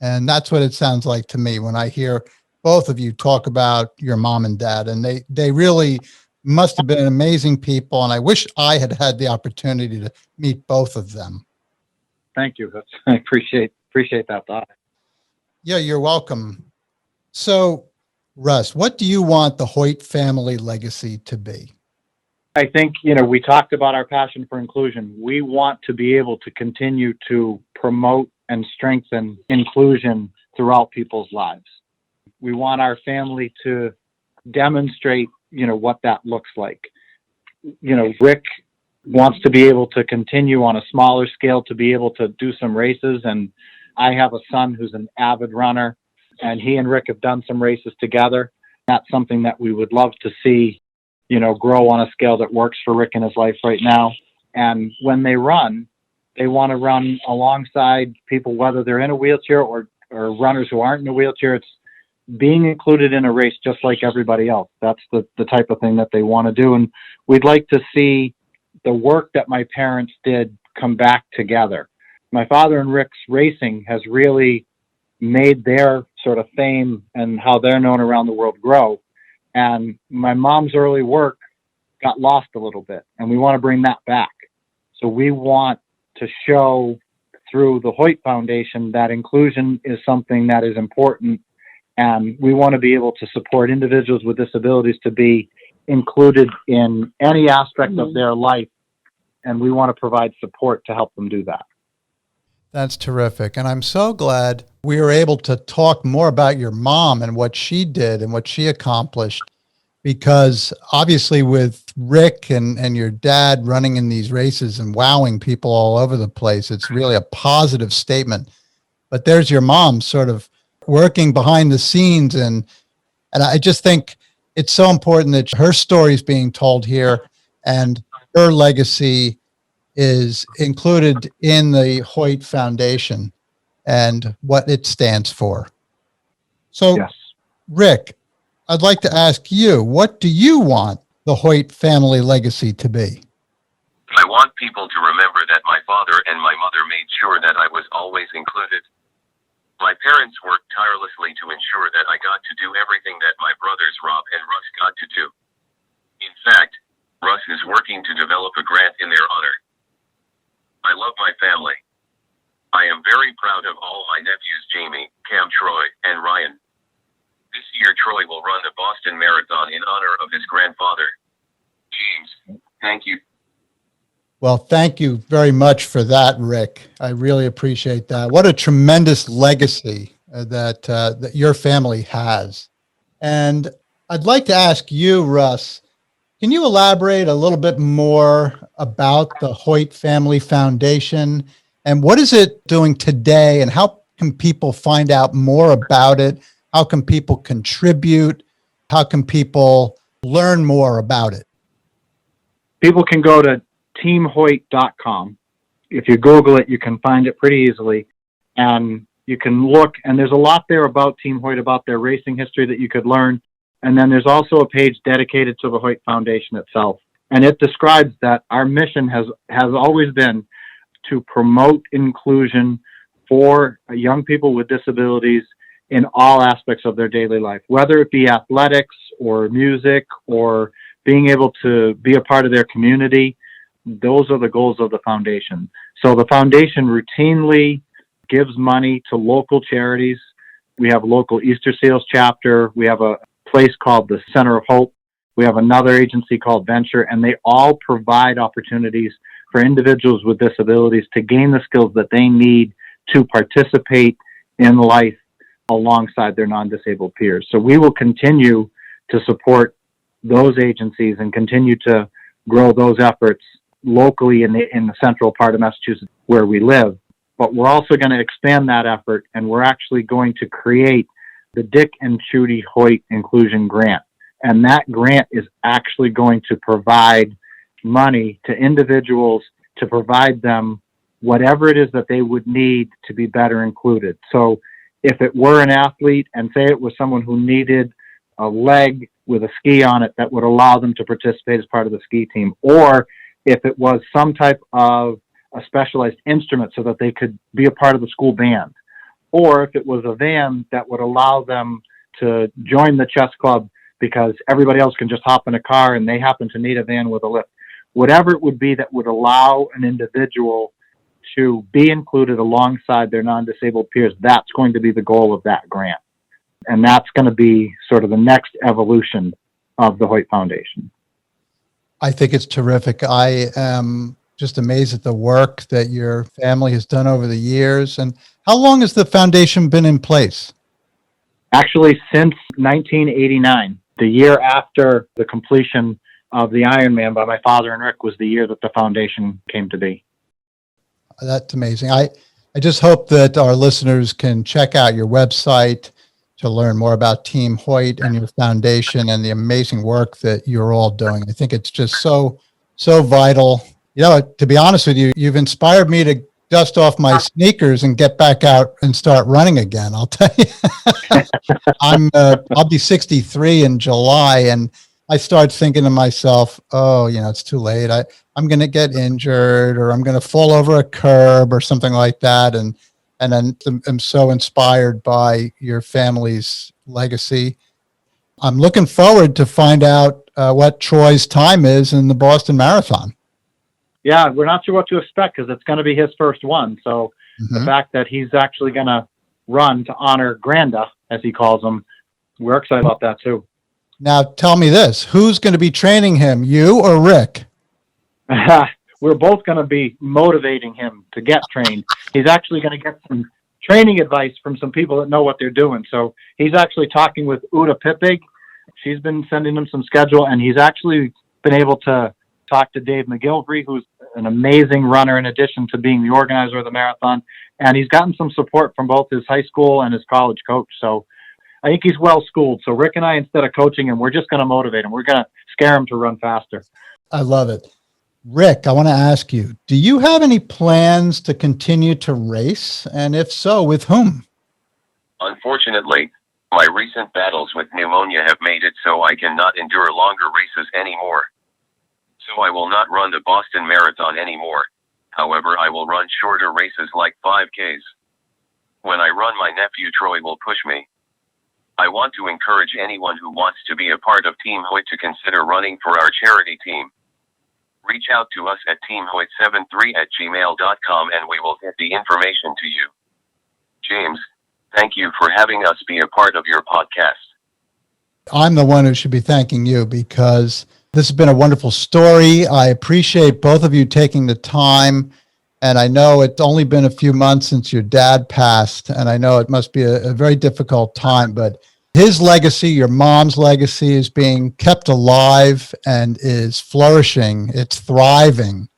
And that's what it sounds like to me when I hear both of you talk about your mom and dad. And they really must have been amazing people. And I wish I had had the opportunity to meet both of them. Thank you. I appreciate that thought. Yeah, you're welcome. So, Russ, what do you want the Hoyt family legacy to be? I think, we talked about our passion for inclusion. We want to be able to continue to promote and strengthen inclusion throughout people's lives. We want our family to demonstrate, what that looks like. Rick wants to be able to continue on a smaller scale to be able to do some races. And I have a son who's an avid runner, and he and Rick have done some races together. That's something that we would love to see, grow on a scale that works for Rick in his life right now. And when they run, they want to run alongside people, whether they're in a wheelchair or runners who aren't in a wheelchair. It's being included in a race just like everybody else. That's the type of thing that they want to do. And we'd like to see the work that my parents did come back together. My father and Rick's racing has really made their sort of fame and how they're known around the world grow. And my mom's early work got lost a little bit, and we want to bring that back. So we want to show through the Hoyt Foundation that inclusion is something that is important, and we want to be able to support individuals with disabilities to be included in any aspect of their life and we want to provide support to help them do that. That's terrific. And I'm so glad we were able to talk more about your mom and what she did and what she accomplished, because obviously with Rick and your dad running in these races and wowing people all over the place, it's really a positive statement. But there's your mom sort of working behind the scenes. And I just think it's so important that her story is being told here and her legacy is included in the Hoyt Foundation and what it stands for. So, Yes. Rick, I'd like to ask you, what do you want the Hoyt family legacy to be? I want people to remember that my father and my mother made sure that I was always included. My parents worked tirelessly to ensure that I got to do everything that my brothers Rob and Russ got to do. In fact, Russ is working to develop a grant in their honor. I love my family. I am very proud of all my nephews Jamie, Cam, Troy, and Ryan. This year Troy will run the Boston Marathon in honor of his grandfather. James, thank you. Well, thank you very much for that, Rick. I really appreciate that. What a tremendous legacy that your family has. And I'd like to ask you, Russ, can you elaborate a little bit more about the Hoyt Family Foundation and what is it doing today and how can people find out more about it? How can people contribute? How can people learn more about it? People can go to teamhoyt.com. If you Google it, you can find it pretty easily. And you can look, and there's a lot there about Team Hoyt, about their racing history that you could learn. And then there's also a page dedicated to the Hoyt Foundation itself. And it describes that our mission has always been to promote inclusion for young people with disabilities in all aspects of their daily life, whether it be athletics or music or being able to be a part of their community. Those are the goals of the foundation. So the foundation routinely gives money to local charities. We have a local Easter Seals chapter. We have a place called the Center of Hope. We have another agency called Venture, and they all provide opportunities for individuals with disabilities to gain the skills that they need to participate in life alongside their non-disabled peers. So we will continue to support those agencies and continue to grow those efforts locally in the central part of Massachusetts where we live. But we're also going to expand that effort, and we're actually going to create the Dick and Judy Hoyt Inclusion Grant. And that grant is actually going to provide money to individuals to provide them whatever it is that they would need to be better included. So if it were an athlete, and say it was someone who needed a leg with a ski on it that would allow them to participate as part of the ski team, or if it was some type of a specialized instrument so that they could be a part of the school band, or if it was a van that would allow them to join the chess club because everybody else can just hop in a car and they happen to need a van with a lift. Whatever it would be that would allow an individual to be included alongside their non-disabled peers, that's going to be the goal of that grant. And that's going to be sort of the next evolution of the Hoyt Foundation. I think it's terrific. I am just amazed at the work that your family has done over the years. And how long has the foundation been in place? Actually, since 1989, the year after the completion of the Ironman by my father and Rick was the year that the foundation came to be. That's amazing. I just hope that our listeners can check out your website to learn more about Team Hoyt and your foundation and the amazing work that you're all doing. I think it's just so vital. You know, to be honest with you, you've inspired me to dust off my sneakers and get back out and start running again. I'll tell you, I'll be 63 in July, and I start thinking to myself, oh, it's too late. I'm going to get injured, or I'm going to fall over a curb or something like that. And then I'm so inspired by your family's legacy. I'm looking forward to find out what Troy's time is in the Boston Marathon. Yeah, we're not sure what to expect because it's going to be his first one. So the fact that he's actually going to run to honor Granda, as he calls him, we're excited about that too. Now, tell me this. Who's going to be training him, you or Rick? we're both going to be motivating him to get trained. He's actually going to get some training advice from some people that know what they're doing. So he's actually talking with Uta Pippig. She's been sending him some schedule, and he's actually been able to talk to Dave McGilvery, who's an amazing runner in addition to being the organizer of the marathon. And he's gotten some support from both his high school and his college coach. So I think he's well schooled. So Rick and I, instead of coaching him, we're just going to motivate him. We're going to scare him to run faster. I love it. Rick, I want to ask you, do you have any plans to continue to race? And if so, with whom? Unfortunately, my recent battles with pneumonia have made it so I cannot endure longer races anymore. So I will not run the Boston Marathon anymore. However, I will run shorter races like 5Ks. When I run, my nephew Troy will push me. I want to encourage anyone who wants to be a part of Team Hoyt to consider running for our charity team. Reach out to us at teamhoyt73@gmail.com and we will get the information to you. James, thank you for having us be a part of your podcast. I'm the one who should be thanking you because this has been a wonderful story. I appreciate both of you taking the time. And I know it's only been a few months since your dad passed. And I know it must be a very difficult time, but his legacy, your mom's legacy, is being kept alive and is flourishing. It's thriving.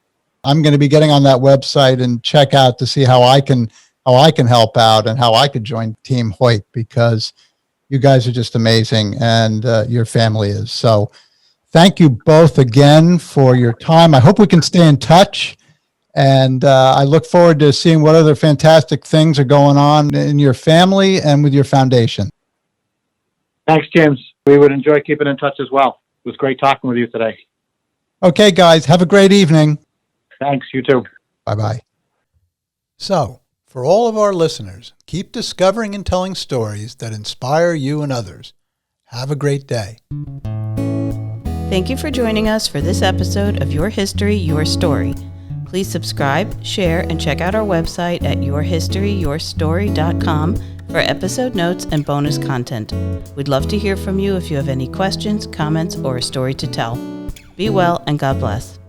I'm going to be getting on that website and check out to see how I can help out and how I could join Team Hoyt, because you guys are just amazing and your family is. So thank you both again for your time. I hope we can stay in touch. And I look forward to seeing what other fantastic things are going on in your family and with your foundation. Thanks, James. We would enjoy keeping in touch as well. It was great talking with you today. Okay, guys, have a great evening. Thanks, you too. Bye-bye. So, for all of our listeners, keep discovering and telling stories that inspire you and others. Have a great day. Thank you for joining us for this episode of Your History, Your Story. Please subscribe, share, and check out our website at yourhistoryyourstory.com for episode notes and bonus content. We'd love to hear from you if you have any questions, comments, or a story to tell. Be well and God bless.